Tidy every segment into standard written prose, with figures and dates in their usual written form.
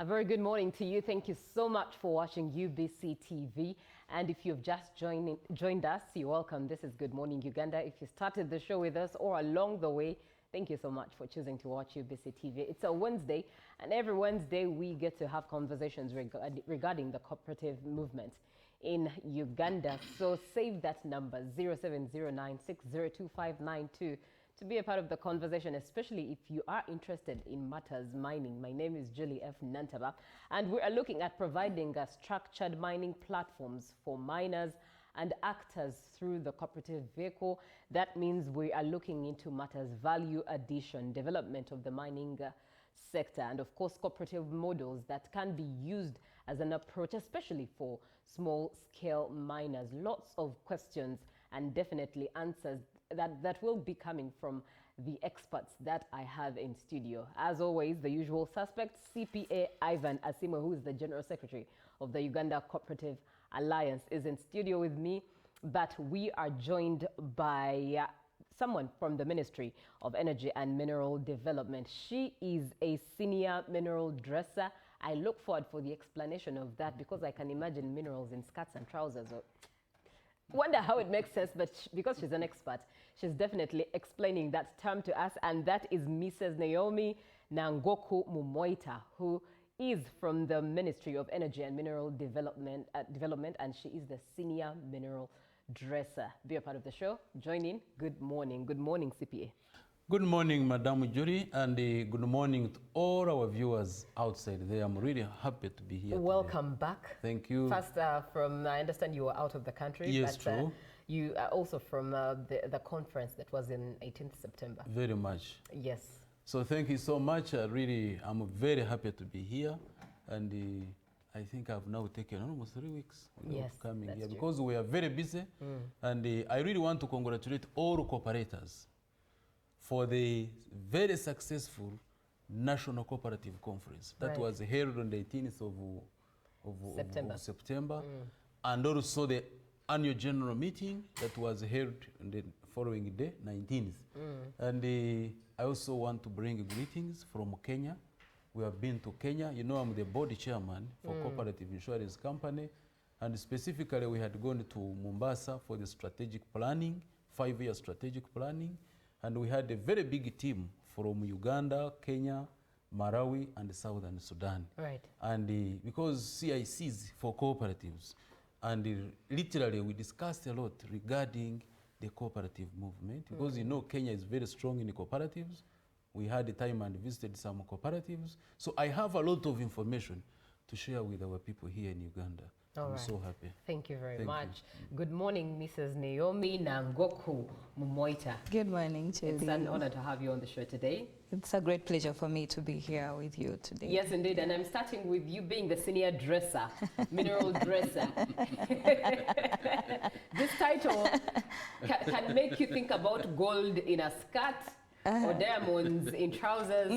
A very good morning to you. Thank you so much for watching UBC TV. And if you've just joined us, you're welcome. This is Good Morning Uganda. If you started the show with us or along the way, thank you so much for choosing to watch UBC TV. It's a Wednesday, and every Wednesday we get to have conversations regarding the cooperative movement in Uganda. So save that number, 0709602592. To be a part of the conversation, especially if you are interested in matters mining. My name is Julie F. Nantaba, and we are looking at providing structured mining platforms for miners and actors through the cooperative vehicle. That means we are looking into matters value addition, development of the mining sector, and of course cooperative models that can be used as an approach, especially for small-scale miners. Lots of questions and definitely answers that will be coming from the experts that I have in studio. As always, the usual suspects, CPA Ivan Asiimwe, who is the General Secretary of the Uganda Cooperative Alliance, is in studio with me, but we are joined by someone from the Ministry of Energy and Mineral Development. She is a senior mineral dresser. I look forward for the explanation of that because I can imagine minerals in skirts and trousers. Wonder how it makes sense, but because she's an expert, she's definitely explaining that term to us, and that is Mrs. Naomi Nangoku Mumoita, who is from the Ministry of Energy and Mineral Development, and she is the senior mineral dresser. Be a part of the show. Join in. Good morning. Good morning, CPA. Good morning, Madam Julie, and good morning to all our viewers outside there. I'm really happy to be here. Welcome today. back. Thank you. First, I understand you were out of the country. Yes, but, true. You are also from the conference that was in 18th September. Very much. Yes. So thank you so much. I'm very happy to be here, and I think I've now taken almost 3 weeks of coming here true. because we are very busy, and I really want to congratulate all cooperators for the very successful National Cooperative Conference that was held on the 18th of September. And also the annual general meeting that was held on the following day, 19th. And I also want to bring greetings from Kenya. We have been to Kenya. You know, I'm the board chairman for Cooperative Insurance Company. And specifically, we had gone to Mombasa for the strategic planning, 5-year strategic planning. And we had a very big team from Uganda, Kenya, Malawi, and Southern Sudan. Right. And because CICs for cooperatives, and literally we discussed a lot regarding the cooperative movement, because you know Kenya is very strong in cooperatives. We had the time and visited some cooperatives. So I have a lot of information to share with our people here in Uganda. I'm so happy. Thank you very much. Good morning, Mrs. Naomi Nangoku Mumoita. Good morning, Julie. It's an honor to have you on the show today. It's a great pleasure for me to be here with you today. Yes, indeed. And I'm starting with you being the senior dresser, mineral dresser. This title can make you think about gold in a skirt, or diamonds in trousers,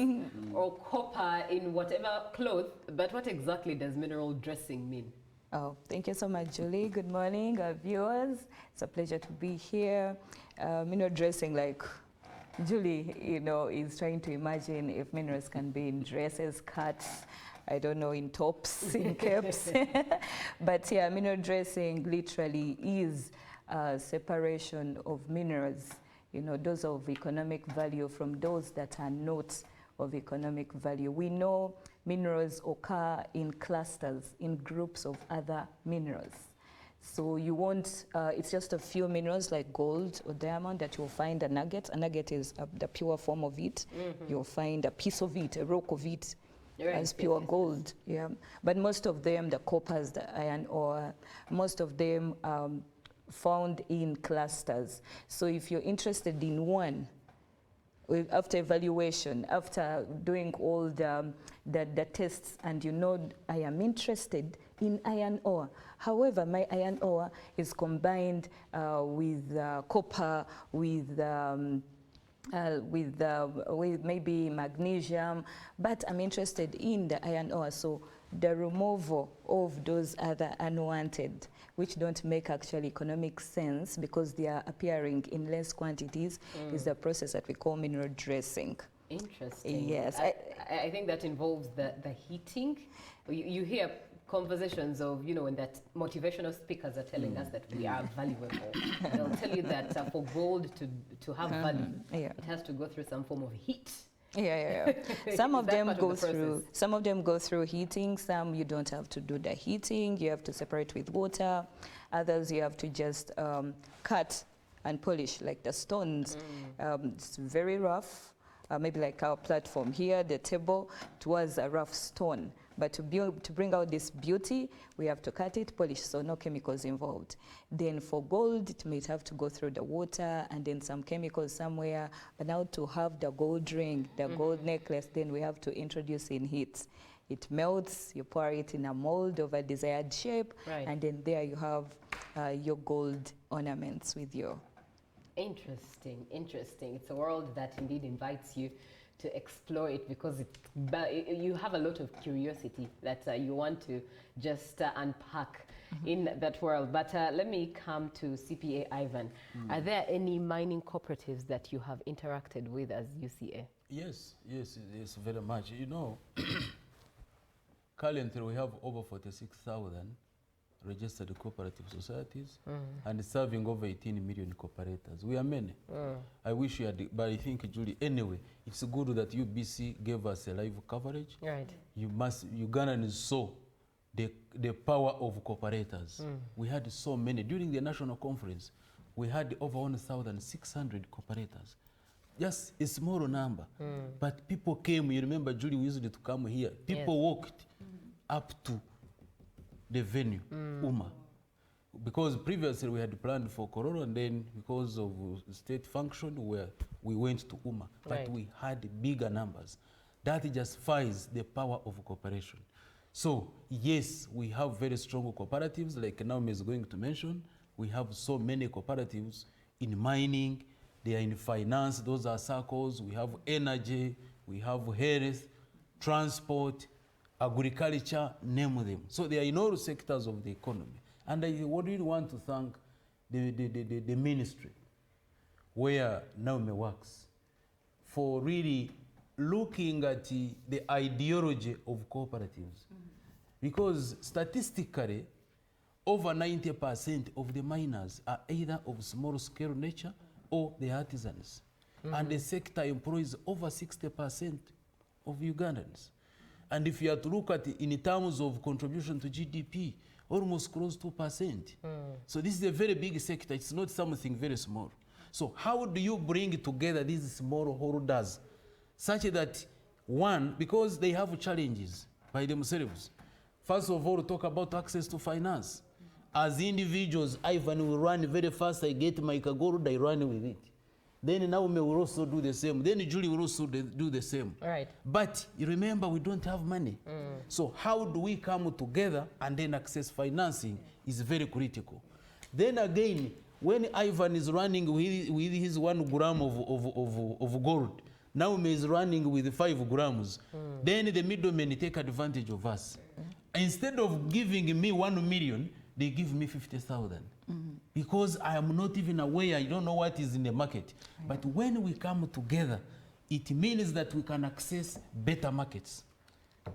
or copper in whatever cloth. But what exactly does mineral dressing mean? Oh, thank you so much, Julie. Good morning, our viewers. It's a pleasure to be here. Mineral dressing, like Julie, you know, is trying to imagine if minerals can be in dresses, skirts, I don't know, in tops, in capes. But yeah, mineral dressing literally is separation of minerals, you know, those of economic value from those that are not of economic value. We know minerals occur in clusters, in groups of other minerals. So you won't, it's just a few minerals like gold or diamond that you'll find a nugget. A nugget is the pure form of it. You'll find a piece of it, a rock of it, as pure gold. Yeah. But most of them, the coppers, the iron ore, most of them found in clusters. So if you're interested in one, after evaluation, after doing all the tests, and you know, I am interested in iron ore. However, my iron ore is combined with copper, with maybe magnesium, but I'm interested in the iron ore. So the removal of those other unwanted, which don't make actually economic sense because they are appearing in less quantities, is the process that we call mineral dressing. Interesting. Yes. I think that involves the heating. You hear conversations of, when that motivational speakers are telling us that we are valuable. They'll tell you that for gold to have value, it has to go through some form of heat. Some of them go through. Some of them go through heating. Some you don't have to do the heating. You have to separate with water. Others you have to just cut and polish, like the stones. It's very rough. Maybe like our platform here, the table, it was a rough stone. But to bring out this beauty, we have to cut it, polish, so no chemicals involved. Then for gold, it might have to go through the water and then some chemicals somewhere. But now to have the gold ring, the gold necklace, then we have to introduce in heat. It melts, you pour it in a mold of a desired shape, and then there you have your gold ornaments with your... Interesting, interesting. It's a world that indeed invites you to explore it, because you have a lot of curiosity that you want to just unpack in that world. But let me come to CPA Ivan. Are there any mining cooperatives that you have interacted with as UCA? Yes, very much. Currently we have over 46,000 registered cooperative societies and serving over 18 million cooperators. We are many. I wish you had, but I think, Julie, anyway, it's good that UBC gave us a live coverage. Right. Ugandans saw the power of cooperators. We had so many. During the national conference, we had over 1,600 cooperators. Just a small number. But people came, you remember, Julie, we used to come here. People walked up to the venue, UMA. Because previously we had planned for Corona, and then because of state function, we went to UMA. But we had bigger numbers. That justifies the power of cooperation. So yes, we have very strong cooperatives, like Naomi is going to mention. We have so many cooperatives in mining, they are in finance, those are circles. We have energy, we have health, transport, agriculture, name them. So they are in all sectors of the economy. And I would really want to thank the ministry where Naomi works for really looking at the ideology of cooperatives. Because statistically, over 90% of the miners are either of small scale nature or the artisans. And the sector employs over 60% of Ugandans. And if you have to look at it in terms of contribution to GDP, almost close to 2%. So this is a very big sector. It's not something very small. So how do you bring together these small holders such that, one, because they have challenges by themselves. First of all, talk about access to finance. As individuals, Ivan will run very fast. I get my gold, I run with it. Then Naomi will also do the same. Then Julie will also do the same. Right. But you remember, we don't have money. So how do we come together and then access financing is very critical. Then again, when Ivan is running with his 1 gram of gold, Naomi is running with 5 grams. Then the middlemen take advantage of us. Instead of giving me 1 million, they give me 50,000. Because I am not even aware, I don't know what is in the market. But when we come together, it means that we can access better markets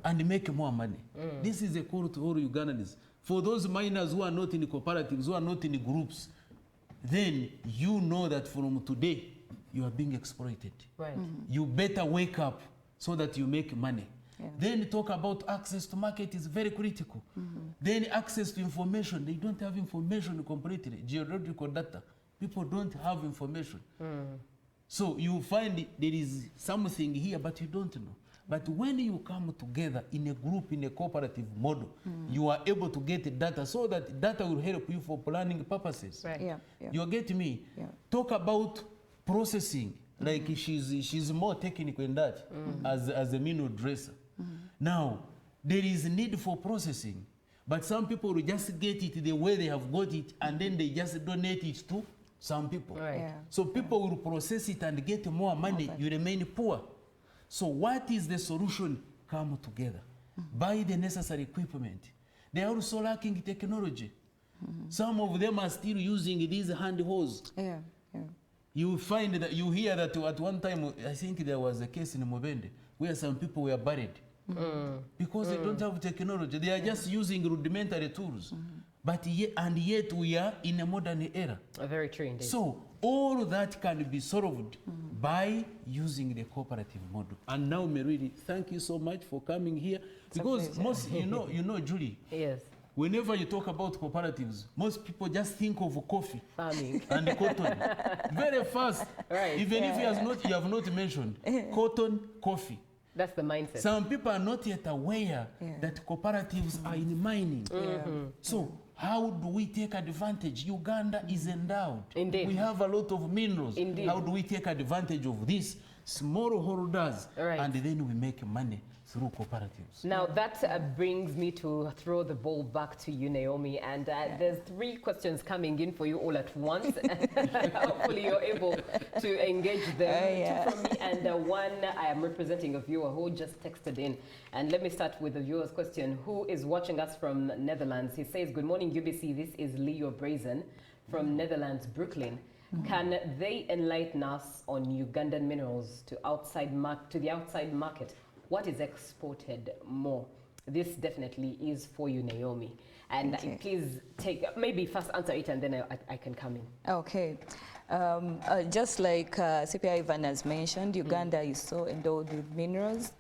and make more money. This is a call to all Ugandans. For those miners who are not in cooperatives, who are not in groups, then you know that from today, you are being exploited. Right. You better wake up so that you make money. Then talk about access to market is very critical. Then access to information. They don't have information completely. Geological data. People don't have information. So you find there is something here, but you don't know. But when you come together in a group, in a cooperative model, you are able to get data so that data will help you for planning purposes. Right. You get me? Talk about processing. Like she's more technical in that as a mineral dresser. Now, there is a need for processing, but some people will just get it the way they have got it, and then they just donate it to some people. Right. So people will process it and get more money, you remain poor. So what is the solution? Come together. Buy the necessary equipment. They are also lacking technology. Some of them are still using these hand hoes. You find that you hear that at one time, I think there was a case in Mubende where some people were buried because they don't have technology. They are just using rudimentary tools. But yet we are in a modern era. Very true indeed. So all that can be solved by using the cooperative model. And now, really, thank you so much for coming here. Because most, you know, Julie. Yes. Whenever you talk about cooperatives, most people just think of coffee, Farming, and cotton. Very fast. Right. Even if you have not mentioned cotton, coffee. That's the mindset. Some people are not yet aware that cooperatives are in mining. So how do we take advantage? Uganda is endowed. Indeed. We have a lot of minerals. Indeed. How do we take advantage of these small holders? Right. And then we make money through cooperatives. Now that brings me to throw the ball back to you, Naomi, and there's 3 questions coming in for you all at once. Hopefully you're able to engage them. 2 from me and 1 I am representing a viewer who just texted in. And let me start with the viewer's question, who is watching us from Netherlands. He says, good morning UBC, this is Leo Brazen from Netherlands, Brooklyn. Can they enlighten us on Ugandan minerals to the outside market? What is exported more? This definitely is for you, Naomi. And please take, maybe first answer it and then I can come in. Okay. Just like CPI Ivan has mentioned, Uganda is so endowed with minerals.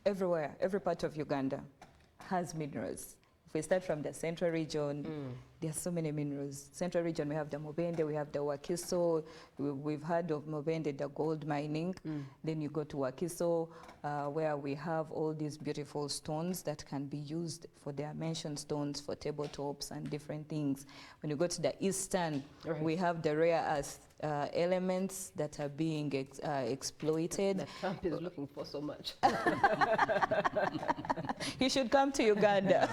Everywhere, every part of Uganda has minerals. If we start from the central region, there are so many minerals. Central region, we have the Mubende, we have the Wakiso. We've heard of Mubende, the gold mining. Then you go to Wakiso, where we have all these beautiful stones that can be used for dimension stones, for tabletops and different things. When you go to the eastern, we have the rare earth elements that are being exploited. That Trump is looking for so much. He should come to Uganda.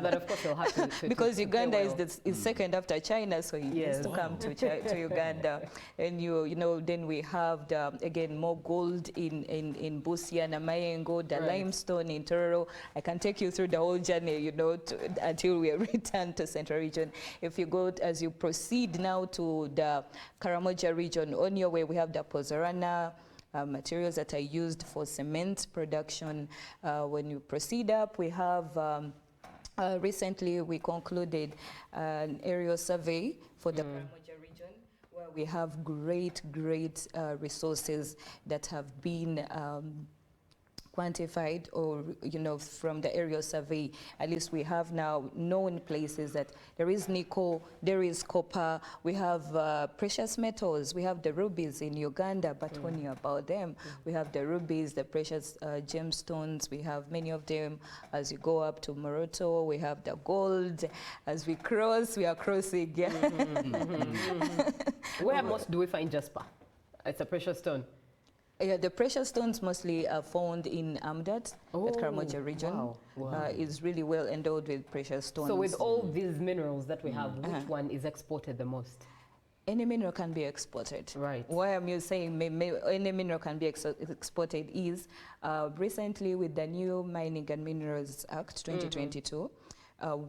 But of course he'll have to because Uganda is second after China, so he needs to come to Uganda. And then we have again more gold in Busia, Namayengo, the limestone in Tororo. I can take you through the whole journey, until we return to Central Region. If you go, as you proceed now to the Karamoja region, on your way we have the Pozorana materials that are used for cement production. When you proceed up, we have recently we concluded an aerial survey for the Karamoja region, where we have great resources that have been quantified, or from the aerial survey. At least we have now known places that there is nickel, there is copper, we have precious metals, we have the rubies in Uganda, but when you're about them, we have the rubies, the precious gemstones, we have many of them. As you go up to Moroto, we have the gold. As we cross, we are crossing. Where most do we find jasper? It's a precious stone. Yeah, the precious stones mostly are found in Amdat, at Karamoja region. Wow. Is really well endowed with precious stones. So with all these minerals that we have, which one is exported the most? Any mineral can be exported. Right. Why am saying any mineral can be exported is recently with the new Mining and Minerals Act 2022,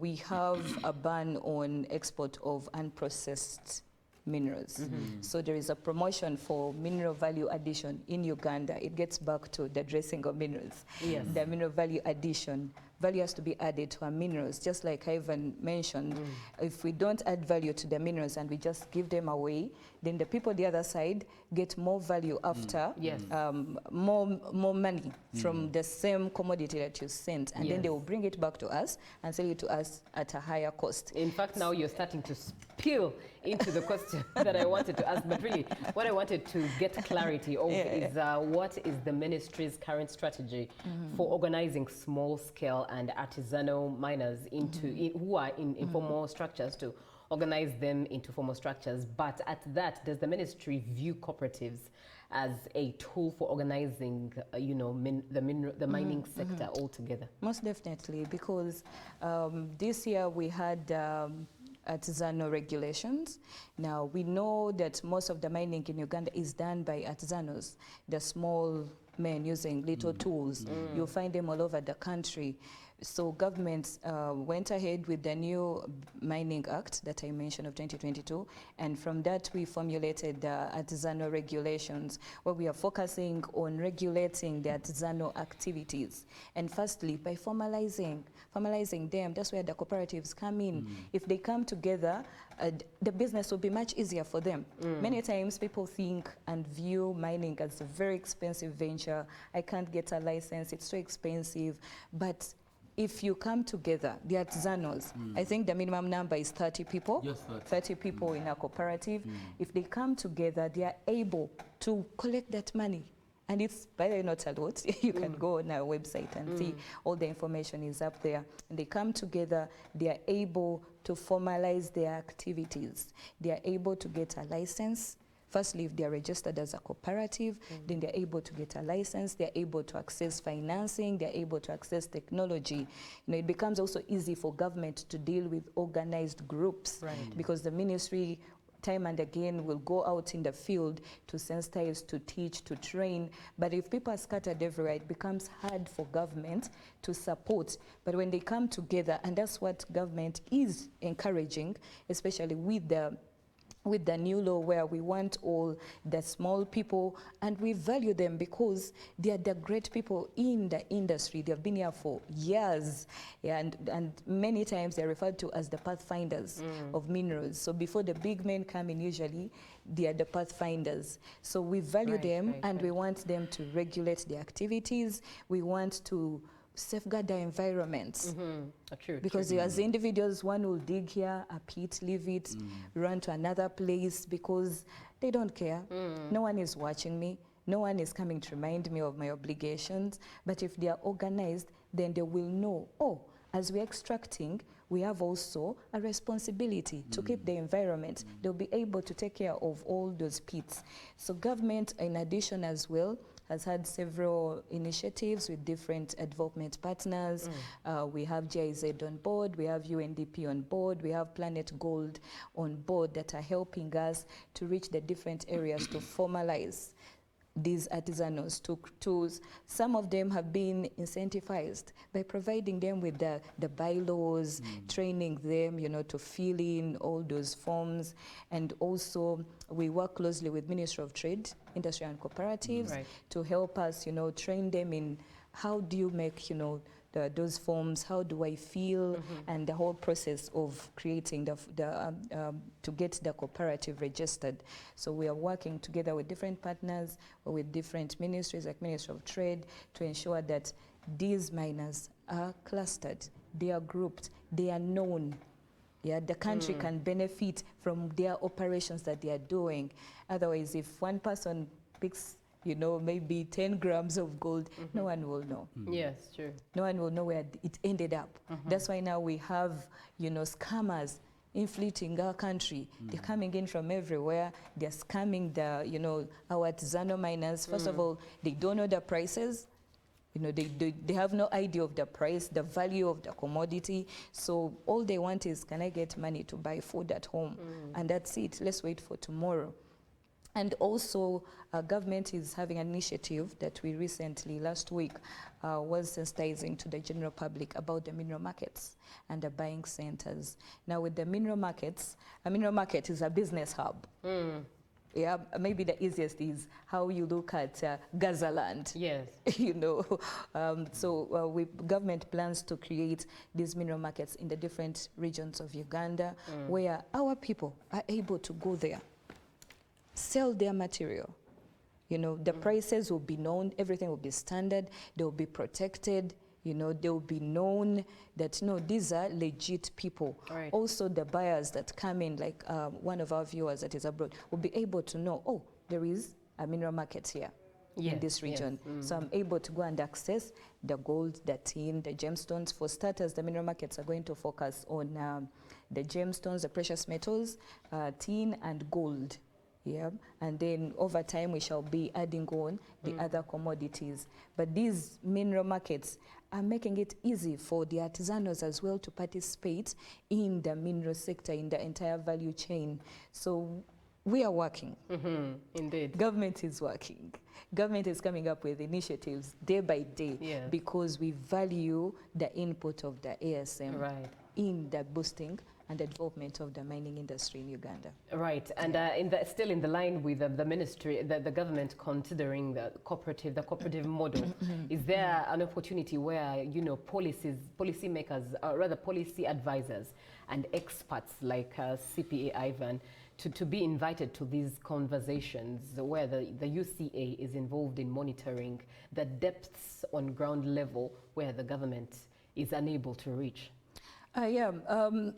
we have a ban on export of unprocessed minerals. So there is a promotion for mineral value addition in Uganda. It gets back to the dressing of minerals. Yes. The mineral value addition. Value has to be added to our minerals, just like Ivan mentioned. If we don't add value to the minerals and we just give them away, then the people on the other side get more value after, more money from the same commodity that you sent, and then they will bring it back to us and sell it to us at a higher cost. In fact, now you're starting to spill into the question that I wanted to ask, but really what I wanted to get clarity of is what is the ministry's current strategy for organizing small-scale and artisanal miners into who are in informal structures to organize them into formal structures. But at that, does the ministry view cooperatives as a tool for organizing, the mining sector altogether? Most definitely, because this year we had artisanal regulations. Now we know that most of the mining in Uganda is done by artisanals, the small men using little tools. You'll find them all over the country. So government went ahead with the new Mining Act that I mentioned of 2022, and from that we formulated the artisanal regulations, where we are focusing on regulating the artisanal activities. And firstly, by formalizing them, that's where the cooperatives come in. If they come together, the business will be much easier for them. Many times people think and view mining as a very expensive venture. I can't get a license, it's so expensive. But if you come together, the artisanals, I think the minimum number is 30 people. Yes, 30 people in a cooperative. If they come together, they are able to collect that money. And it's, by the way, not a lot. You can go on our website and see all the information is up there. And they come together, they are able to formalize their activities. They are able to get a license. Firstly, if they are registered as a cooperative, then they're able to get a license, they're able to access financing, they're able to access technology. It becomes also easy for government to deal with organized groups, because the ministry time and again will go out in the field to sensitize, to teach, to train. But if people are scattered everywhere, it becomes hard for government to support. But when they come together, and that's what government is encouraging, especially with the new law, where we want all the small people, and we value them because they are the great people in the industry. They've been here for years, and many times they're referred to as the pathfinders of minerals. So before the big men come in, usually they are the pathfinders. So we value them, and we want them to regulate the activities. We want to safeguard the environments. Because as individuals, one will dig here, a pit, leave it, run to another place because they don't care. No one is watching me. No one is coming to remind me of my obligations. But if they are organized, then they will know, oh, as we're extracting, we have also a responsibility to keep the environment. They'll be able to take care of all those pits. So government, in addition as well, has had several initiatives with different development partners. We have GIZ on board, we have UNDP on board, we have Planet Gold on board that are helping us to reach the different areas to formalize these artisanals tools. Some of them have been incentivized by providing them with the bylaws, training them, to fill in all those forms. And also we work closely with Ministry of Trade, Industry and Cooperatives to help us, train them in how do you make, those forms, how do I feel, and the whole process of creating to get the cooperative registered. So we are working together with different partners, or with different ministries like Ministry of Trade, to ensure that these miners are clustered, they are grouped, they are known. The country can benefit from their operations that they are doing. Otherwise, if one person picks maybe 10 grams of gold, no one will know. Yes, true. No one will know where it ended up. That's why now we have, scammers infiltrating our country. They're coming in from everywhere. They're scamming our artisanal miners. First of all, they don't know the prices. They have no idea of the price, the value of the commodity. So all they want is, can I get money to buy food at home? And that's it. Let's wait for tomorrow. And also, government is having an initiative that we recently, last week, was sensitizing to the general public about the mineral markets and the buying centers. Now, with the mineral markets, a mineral market is a business hub. Maybe the easiest is how you look at Gazaland. Yes. Government plans to create these mineral markets in the different regions of Uganda, where our people are able to go there, sell their material. The prices will be known, everything will be standard, they will be protected, they will be known that, these are legit people. Also, the buyers that come in, like one of our viewers that is abroad, will be able to know, oh, there is a mineral market here in this region. So I'm able to go and access the gold, the tin, the gemstones. For starters, the mineral markets are going to focus on the gemstones, the precious metals, tin and gold. And then over time we shall be adding on the other commodities. But these mineral markets are making it easy for the artisanals as well to participate in the mineral sector, in the entire value chain. So we are working. Indeed. Government is working. Government is coming up with initiatives day by day because we value the input of the ASM in the boosting and the development of the mining industry in Uganda. Right, and still in the line with the ministry, the government considering the cooperative model, is there an opportunity where, you know, policymakers, or rather policy advisors and experts like CPA Ivan, to be invited to these conversations where the UCA is involved in monitoring the depths on ground level where the government is unable to reach? One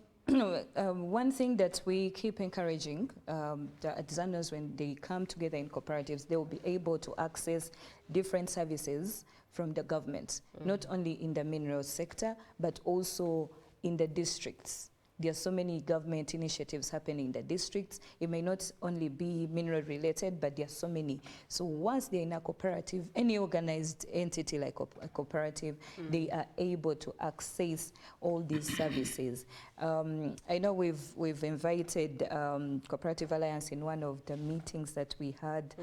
thing that we keep encouraging the artisanals, when they come together in cooperatives, they will be able to access different services from the government, not only in the mineral sector, but also in the districts. There are so many government initiatives happening in the districts. It may not only be mineral related, but there are so many. So once they're in a cooperative, any organized entity like a cooperative, they are able to access all these services. I know we've invited Cooperative Alliance in one of the meetings that we had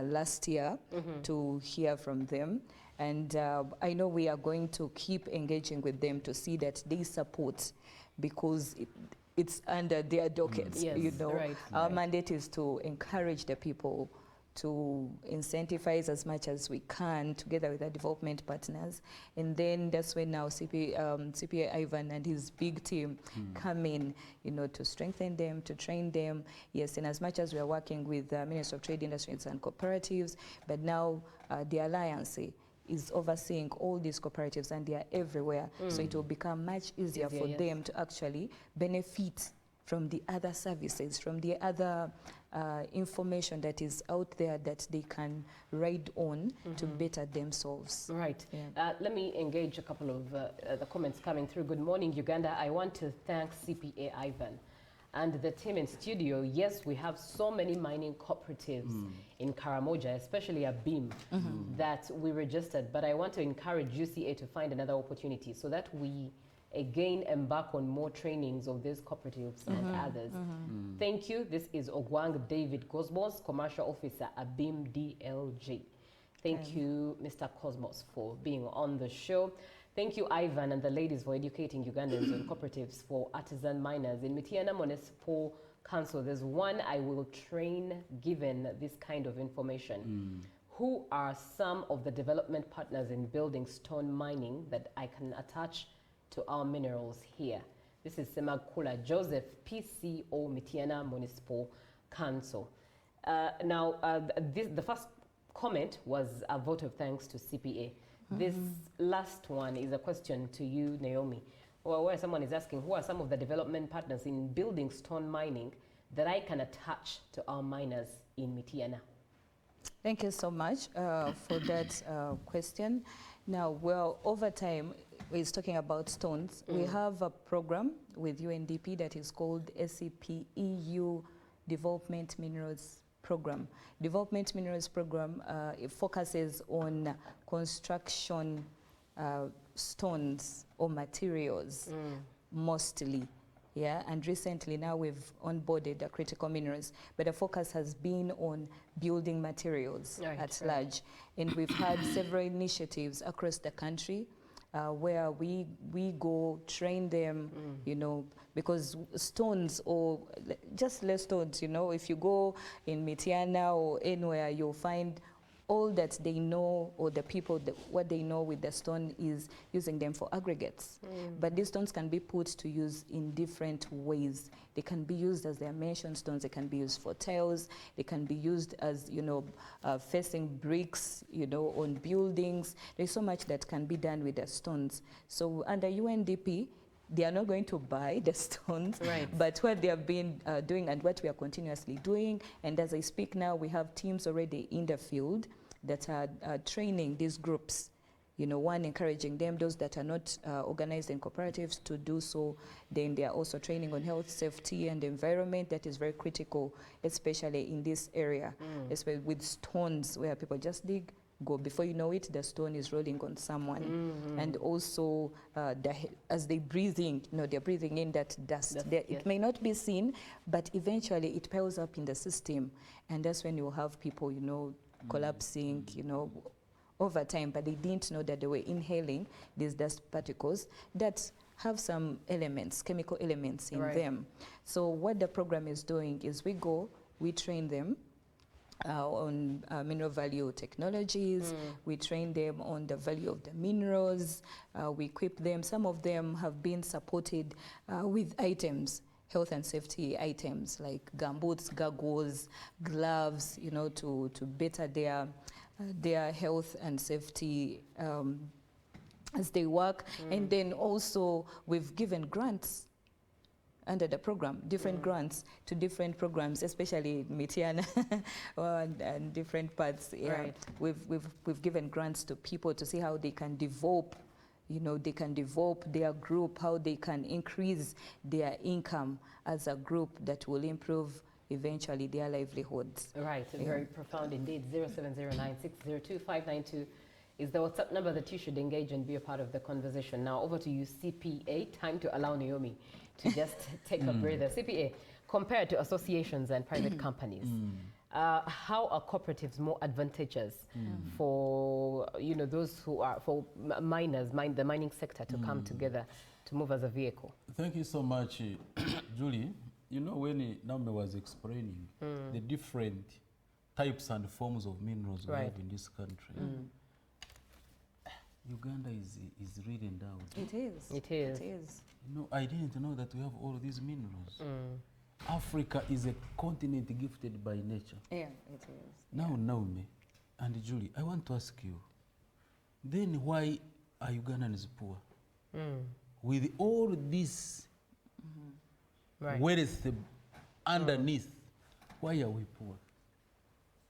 last year to hear from them. And I know we are going to keep engaging with them to see that they support, because it's under their dockets, you know. Our mandate is to encourage the people to incentivize as much as we can together with our development partners. And then that's when now CPA Ivan and his big team come in, you know, to strengthen them, to train them. Yes, and as much as we are working with the Ministry of Trade, Industries and Cooperatives, but now the Alliance is overseeing all these cooperatives, and they are everywhere. So it will become much easier for them to actually benefit from the other services, from the other information that is out there that they can ride on to better themselves. Right. Let me engage a couple of the comments coming through. Good morning, Uganda. I want to thank CPA Ivan and the team in studio. Yes, we have so many mining cooperatives in Karamoja, especially Abiim, that we registered. But I want to encourage UCA to find another opportunity so that we again embark on more trainings of these cooperatives and others. Thank you. This is Ogwang David Cosmos, Commercial Officer, Abiim DLG. Thank you, Mr. Cosmos, for being on the show. Thank you, Ivan, and the ladies for educating Ugandans on cooperatives for artisan miners. In Mitiana Municipal Council, there's one I will train given this kind of information. Who are some of the development partners in building stone mining that I can attach to our minerals here? This is Semakula Joseph, PCO, Mitiana Municipal Council. The first comment was a vote of thanks to CPA. This last one is a question to you, Naomi, where someone is asking, who are some of the development partners in building stone mining that I can attach to our miners in Mitiana? Thank you so much for that question. Now, well, over time, we're talking about stones. We have a program with UNDP that is called SCP EU Development Minerals Program. Development Minerals Program, it focuses on construction stones or materials mostly. Yeah, and recently now we've onboarded the critical minerals, but the focus has been on building materials at large. And we've had several initiatives across the country where we go train them, you know, because stones, or just less stones, you know, if you go in Mitiana or anywhere, you'll find all that they know, or the people, what they know with the stone is using them for aggregates. But these stones can be put to use in different ways. They can be used as dimension stones, they can be used for tiles, they can be used as, you know, facing bricks, you know, on buildings. There's so much that can be done with the stones. So under UNDP, they are not going to buy the stones, but what they have been doing and what we are continuously doing, and as I speak now, we have teams already in the field that are training these groups, you know, one, encouraging them, those that are not organized in cooperatives, to do so. Then they are also training on health, safety, and environment. That is very critical, especially in this area, especially with stones where people just dig, go. Before you know it, the stone is rolling on someone. And also, as they breathe in, they're breathing in that dust. It may not be seen, but eventually it piles up in the system. And that's when you have people, collapsing, over time, but they didn't know that they were inhaling these dust particles that have some elements, chemical elements in them. So what the program is doing is we train them on mineral value technologies. We train them on the value of the minerals. We equip them. Some of them have been supported with items, health and safety items like gumboots, goggles, gloves, to better their health and safety as they work. And then also we've given grants under the program, different grants to different programs, especially Mitiana and different parts. We've given grants to people to see how they can develop, their group, how they can increase their income as a group that will improve eventually their livelihoods. Right, very profound indeed. 0709602592 is the WhatsApp number that you should engage and be a part of the conversation. Now over to you, CPA. Time to allow Naomi to just take a breather. CPA, compared to associations and private companies, how are cooperatives more advantageous for those who are miners, the mining sector, to come together to move as a vehicle? Thank you so much, Julie. When Naomi was explaining the different types and forms of minerals we have in this country, Uganda is really endowed. It is. It is. It is. I didn't know that we have all these minerals. Africa is a continent gifted by nature. Yeah, it is. Now, Naomi and Julie, I want to ask you, then why are Ugandans poor? With all this wealth underneath, why are we poor?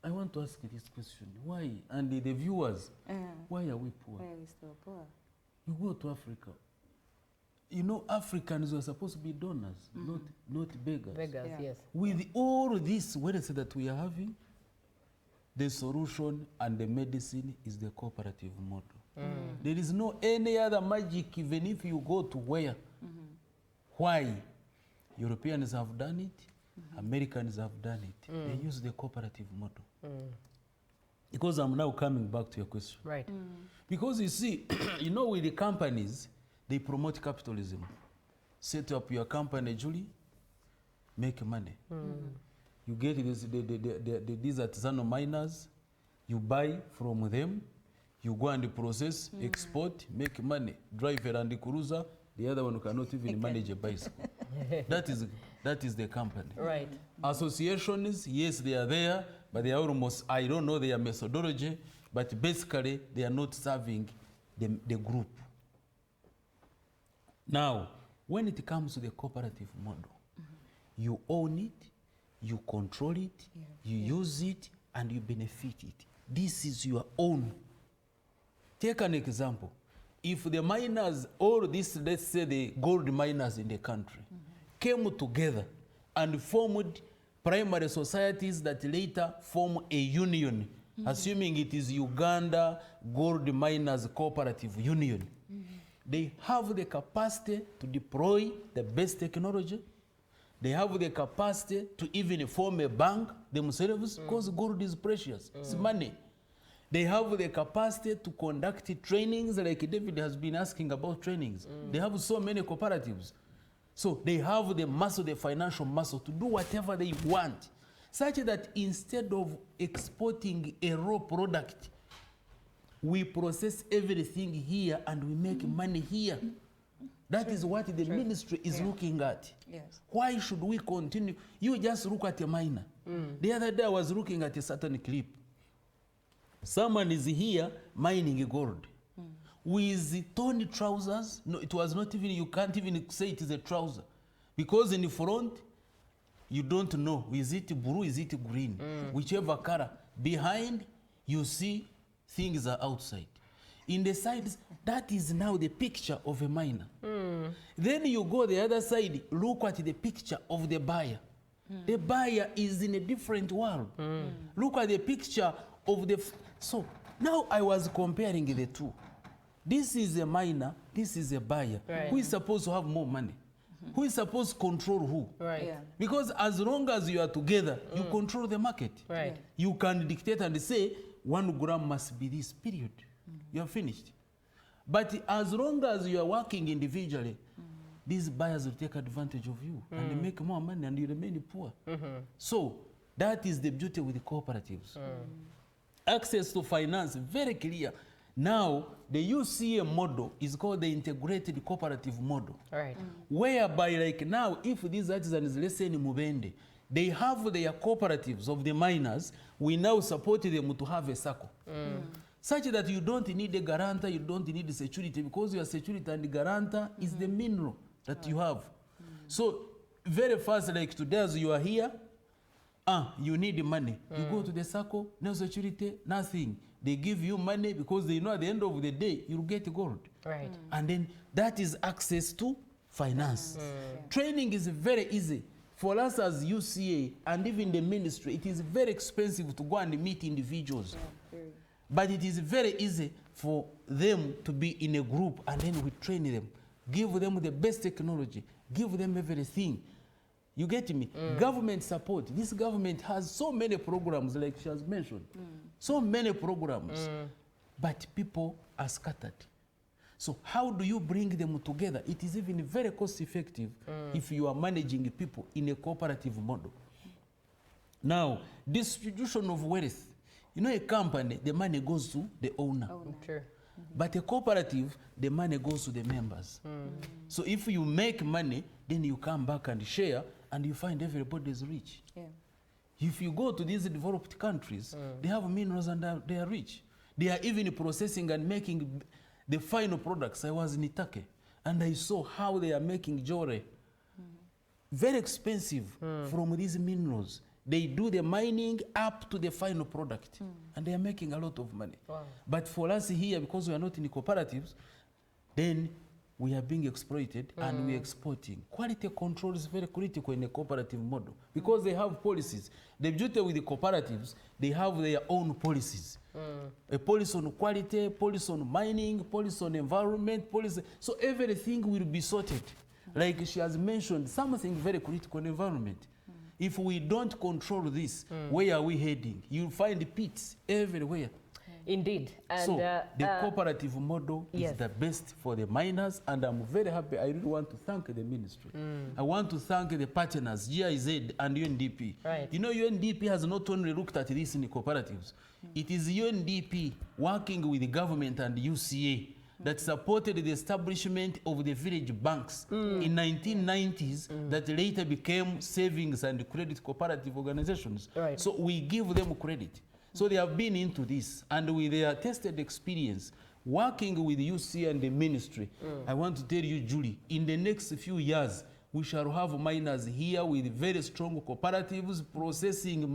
I want to ask you this question. Why? And the viewers, why are we poor? Why are we still poor? You go to Africa. Africans were supposed to be donors, not beggars. Beggars, yes. With all this wealth that we are having, the solution and the medicine is the cooperative model. There is no any other magic, even if you go to where. Why? Europeans have done it, Americans have done it. They use the cooperative model. Because I'm now coming back to your question. Right. Because you see, with the companies, they promote capitalism. Set up your company, Julie, make money. You get these artisanal miners, you buy from them, you go and process, export, make money. Drive a Land Cruiser, the other one cannot even manage a bicycle. That is the company. Right. Associations, yes, they are there, but they are almost, I don't know their methodology, but basically they are not serving the group. Now, when it comes to the cooperative model, you own it, you control it, you use it, and you benefit it. This is your own. Take an example. If the miners, all this, let's say the gold miners in the country, came together and formed primary societies that later form a union, assuming it is Uganda Gold Miners Cooperative Union, they have the capacity to deploy the best technology. They have the capacity to even form a bank themselves, because gold is precious, it's money. They have the capacity to conduct trainings, like David has been asking about trainings. They have so many cooperatives. So they have the muscle, the financial muscle, to do whatever they want, such that instead of exporting a raw product, we process everything here and we make money here. That is what the ministry is looking at. Yes. Why should we continue? You just look at a miner. The other day I was looking at a certain clip. Someone is here mining gold with torn trousers. No, it was not even, you can't even say it is a trouser, because in the front you don't know, is it blue, is it green, whichever color. Behind you see things are outside. In the sides, that is now the picture of a miner. Then you go the other side, look at the picture of the buyer. The buyer is in a different world. Look at the picture of the... So Now I was comparing the two. This is a miner, this is a buyer. Right. Who is supposed to have more money? Who is supposed to control who? Right. Yeah. Because as long as you are together, you control the market. Right. Yeah. You can dictate and say 1 gram must be this period. You are finished. But as long as you are working individually, these buyers will take advantage of you and they make more money and you remain poor. So that is the beauty with the cooperatives. Access to finance, very clear. Now, the UCA model is called the integrated cooperative model. Right. Whereby, like now, if these artisans, let's say in Mubende, they have their cooperatives of the miners, we now support them to have a circle. Such that you don't need a guarantor, you don't need security, because your security and the guarantor is the mineral that you have. So, very fast, like today as you are here, you need money. You go to the circle, no security, nothing. They give you money because they know at the end of the day, you'll get gold. Right. And then that is access to finance. Training is very easy. For us as UCA and even the ministry, it is very expensive to go and meet individuals. But it is very easy for them to be in a group and then we train them. Give them the best technology. Give them everything. You get me? Government support. This government has so many programs, like she has mentioned. So many programs. But people are scattered. So how do you bring them together? It is even very cost effective if you are managing people in a cooperative model. Now, distribution of wealth. You know, a company, the money goes to the owner. True. But a cooperative, the money goes to the members. So if you make money, then you come back and share, and you find everybody is rich. Yeah. If you go to these developed countries, they have minerals and they are rich. They are even processing and making the final products. I was in Turkey, and I saw how they are making jewelry. Very expensive from these minerals. They do the mining up to the final product, and they are making a lot of money. Wow. But for us here, because we are not in the cooperatives, then we are being exploited and we are exporting. Quality control is very critical in a cooperative model because they have policies. The beauty with the cooperatives, they have their own policies. A policy on quality, policy on mining, policy on environment, policy. So everything will be sorted. Like she has mentioned, something very critical in environment. If we don't control this, where are we heading? You'll find pits everywhere. Indeed. And, so the cooperative model yes. is the best for the miners, and I'm very happy. I really want to thank the ministry. I want to thank the partners, GIZ and UNDP. Right. You know, UNDP has not only looked at this in the cooperatives. It is UNDP working with the government and UCA that supported the establishment of the village banks in 1990s that later became savings and credit cooperative organizations. Right. So we give them credit. So they have been into this, and with their tested experience, working with UC and the ministry, I want to tell you, Julie, in the next few years, we shall have miners here with very strong cooperatives processing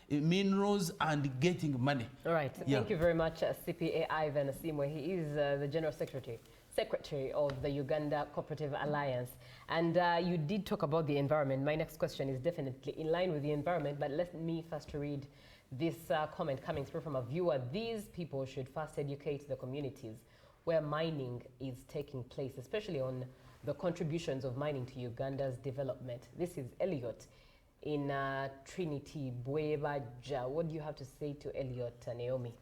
minerals and getting money. All right. Yeah. Thank you very much, CPA Ivan Asiimwe. He is the General Secretary of the Uganda Cooperative Alliance. And you did talk about the environment. My next question is definitely in line with the environment, but let me first read this comment coming through from a viewer. These people should first educate the communities where mining is taking place, especially on the contributions of mining to Uganda's development. This is Elliot in Trinity, Bwebaja. What do you have to say to Elliot, Naomi?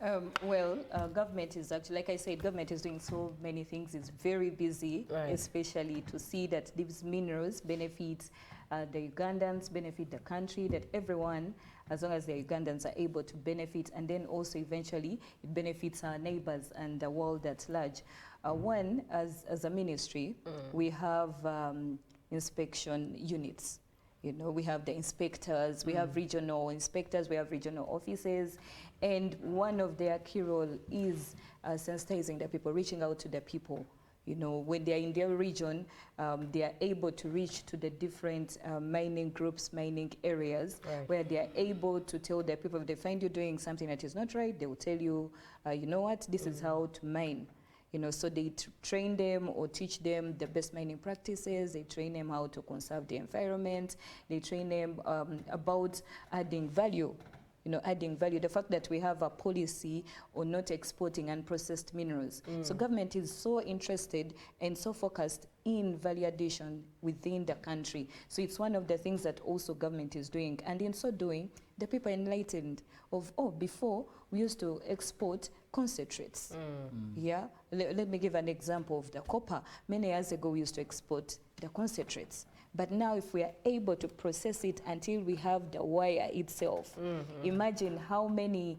Government is actually, like I said, government is doing so many things. It's very busy, Right. especially to see that these minerals benefit the Ugandans, benefit the country, that everyone, as long as the Ugandans are able to benefit, and then also eventually it benefits our neighbors and the world at large. One, as a ministry, we have inspection units. You know, we have the inspectors, we have regional inspectors, we have regional offices, and one of their key role is sensitizing the people, reaching out to the people. You know, when they're in their region, they are able to reach to the different mining groups, mining areas, Right. where they are able to tell the people, if they find you doing something that is not right, they will tell you, you know what, this is how to mine. You know, so they train them or teach them the best mining practices. They train them how to conserve the environment. They train them about adding value adding value. The fact that we have a policy on not exporting unprocessed minerals. So government is so interested and so focused in value addition within the country. So it's one of the things that also government is doing. And in so doing, the people enlightened of, before we used to export concentrates. Yeah, let me give an example of the copper. Many years ago, we used to export the concentrates. But now if we are able to process it until we have the wire itself, imagine how many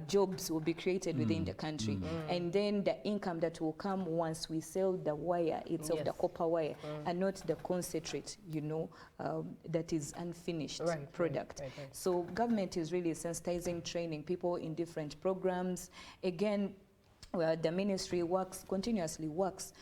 jobs will be created within the country. And then the income that will come once we sell the wire itself, the copper wire, and not the concentrate, that is unfinished product. Right. So government is really sensitizing, training people in different programs. Again, where the ministry continuously works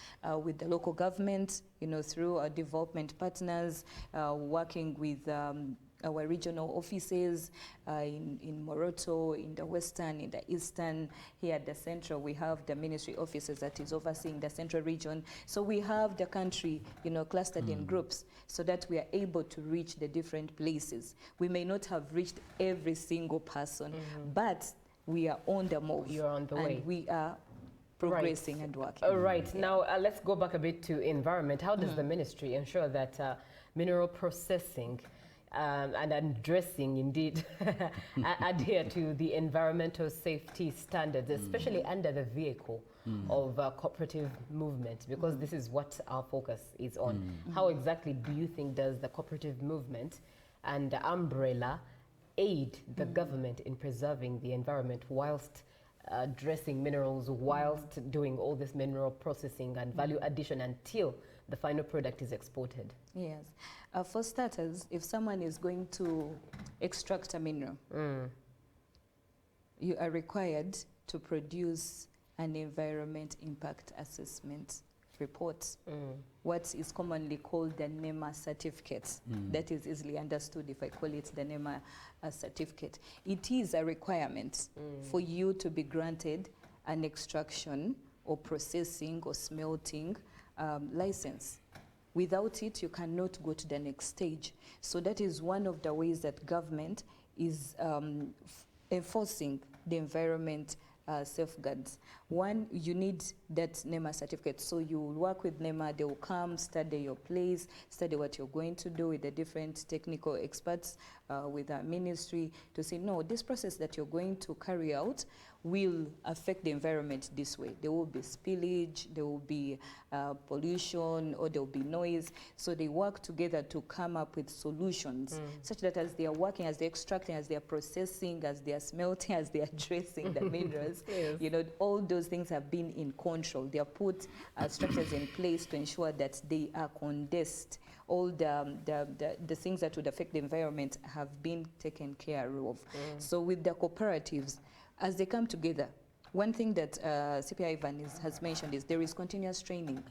with the local government, through our development partners, working with our regional offices in Moroto, in the Western, in the Eastern. Here at the Central, we have the ministry offices that is overseeing the Central region. So we have the country, clustered in groups so that we are able to reach the different places. We may not have reached every single person, but we are on the move. You're on the way. And we are progressing and working. All right. Now, let's go back a bit to environment. How does the ministry ensure that mineral processing and addressing, indeed, adhere to the environmental safety standards, especially under the vehicle of cooperative movement? Because this is what our focus is on. How exactly do you think does the cooperative movement and the umbrella aid the government in preserving the environment whilst addressing minerals, whilst doing all this mineral processing and value addition until the final product is exported? Yes. For starters, if someone is going to extract a mineral, you are required to produce an environment impact assessment report, what is commonly called the NEMA certificate. That is easily understood if I call it the NEMA certificate. It is a requirement for you to be granted an extraction or processing or smelting license. Without it, you cannot go to the next stage. So that is one of the ways that government is enforcing the environment safeguards. One, you need that NEMA certificate. So you will work with NEMA, they will come, study your place, study what you're going to do with the different technical experts with our ministry to say, no, this process that you're going to carry out will affect the environment this way. There will be spillage, there will be pollution, or there will be noise. So they work together to come up with solutions such that as they are working, as they're extracting, as they are processing, as they are smelting, as they are addressing the minerals, all those things have been in control. They are put structures in place to ensure that they are condensed. All the things that would affect the environment have been taken care of. So with the cooperatives, as they come together, one thing that CPI Ivan has mentioned is there is continuous training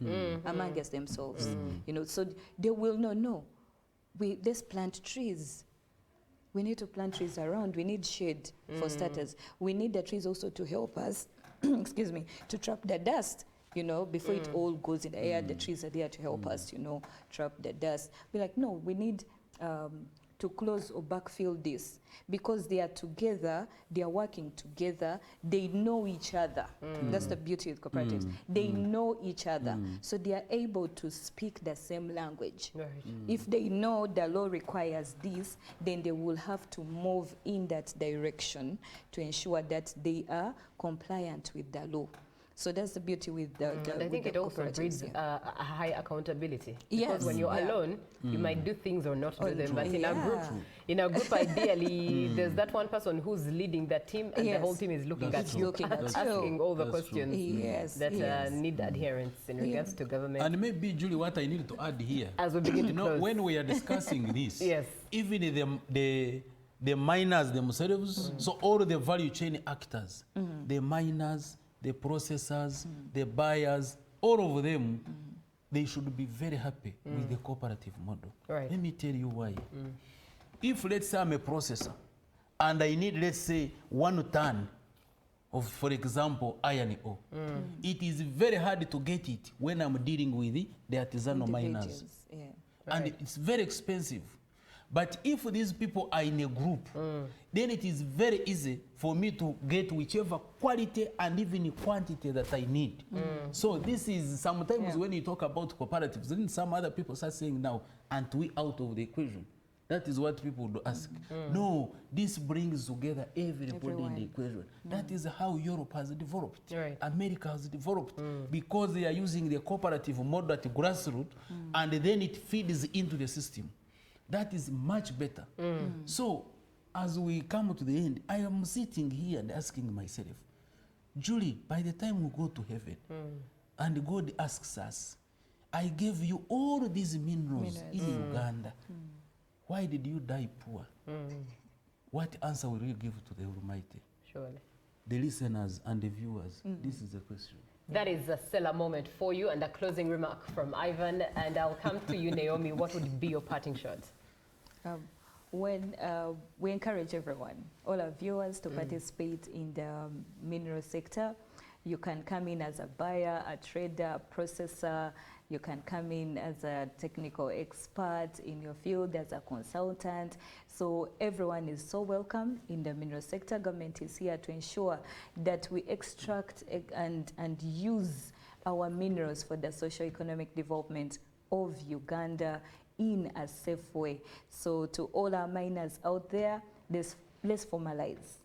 amongst themselves. So they will know, let's plant trees. We need to plant trees around. We need shade for starters. We need the trees also to help us, excuse me, to trap the dust. Before it all goes in the air, the trees are there to help us, trap the dust. We're like, no, we need to close or backfill this because they are together, they are working together, they know each other. That's the beauty with cooperatives. They know each other, so they are able to speak the same language. If they know the law requires this, then they will have to move in that direction to ensure that they are compliant with the law. So that's the beauty with the I think it also breeds a high accountability. Because when you're alone, you might do things or not do them. But in a group, ideally, there's that one person who's leading that team, and the whole team is looking at you, asking all the questions that need adherence in regards to government. And maybe, Julie, what I need to add here, as we begin to close, when we are discussing this, even the miners themselves, so all the value chain actors, the miners, the processors, the buyers, all of them, they should be very happy with the cooperative model. Let me tell you why. If, let's say, I'm a processor, and I need, let's say, 1 ton of, for example, iron ore, it is very hard to get it when I'm dealing with the artisanal miners. And it's very expensive. But if these people are in a group, then it is very easy for me to get whichever quality and even quantity that I need. So this is sometimes when you talk about cooperatives, then some other people start saying now, aren't we out of the equation? That is what people would ask. No, this brings together everybody in the equation. That is how Europe has developed. Right. America has developed because they are using the cooperative model at grassroots and then it feeds into the system. That is much better. So as we come to the end, I am sitting here and asking myself, Julie, by the time we go to heaven and God asks us, I gave you all these minerals in Uganda. Why did you die poor? What answer will you give to the Almighty? Surely. The listeners and the viewers, this is the question. That is a stellar moment for you, and a closing remark from Ivan. And I'll come to you, Naomi. What would be your parting shot? When we encourage everyone, all our viewers, to participate in the mineral sector. You can come in as a buyer, a trader, a processor. You can come in as a technical expert in your field, as a consultant. So everyone is so welcome in the mineral sector. Government is here to ensure that we extract and use our minerals for the socio-economic development of Uganda in a safe way. So to all our miners out there, let's formalize.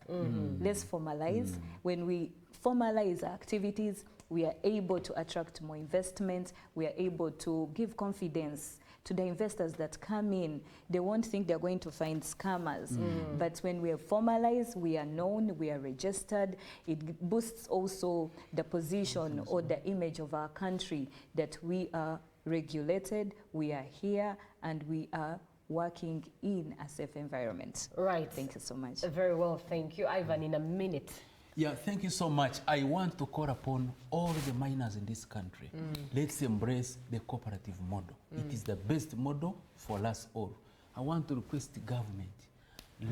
Let's formalize. When we formalize our activities, we are able to attract more investment. We are able to give confidence to the investors that come in. They won't think they're going to find scammers. But when we are formalized, we are known, we are registered. It boosts also the position or the image of our country that we are regulated, we are here, and we are working in a safe environment. Right. Thank you so much. Very well, thank you. Ivan, in a minute. Yeah, thank you so much. I want to call upon all the miners in this country. Let's embrace the cooperative model. It is the best model for us all. I want to request the government,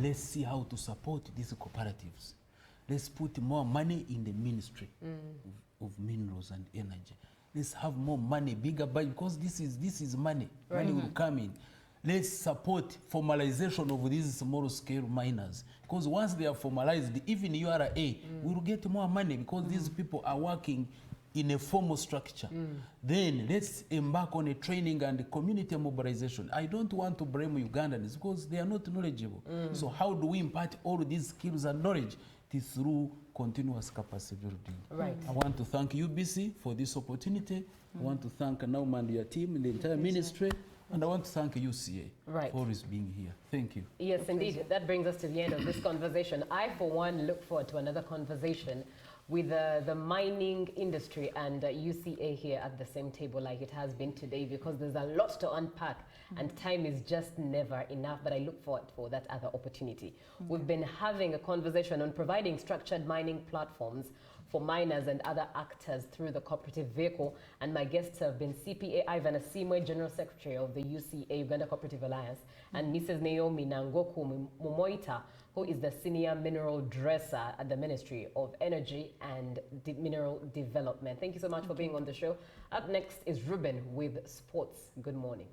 let's see how to support these cooperatives. Let's put more money in the ministry of minerals and energy. Let's have more money, bigger budget, because this is money. Money will come in. Let's support formalization of these small scale miners, because once they are formalized, even URA will get more money because these people are working in a formal structure. Then let's embark on a training and community mobilization. I don't want to blame Ugandans because they are not knowledgeable. So how do we impart all these skills and knowledge? It is through continuous capacity building. Right. I want to thank UBC for this opportunity. I want to thank Naomi and your team and the entire ministry. And I want to thank UCA for always being here. Thank you. Yes, indeed. That brings us to the end of this conversation. I, for one, look forward to another conversation with the mining industry and UCA here at the same table like it has been today, because there's a lot to unpack and time is just never enough, but I look forward for that other opportunity. We've been having a conversation on providing structured mining platforms for miners and other actors through the cooperative vehicle, and my guests have been CPA Ivan Asiimwe, General Secretary of the UCA, Uganda Cooperative Alliance, and Mrs. Naomi Nangoku Mumoita, who is the Senior Mineral Dresser at the Ministry of Energy and Mineral Development. Thank you so much for being on the show. Up next is Ruben with Sports. Good morning.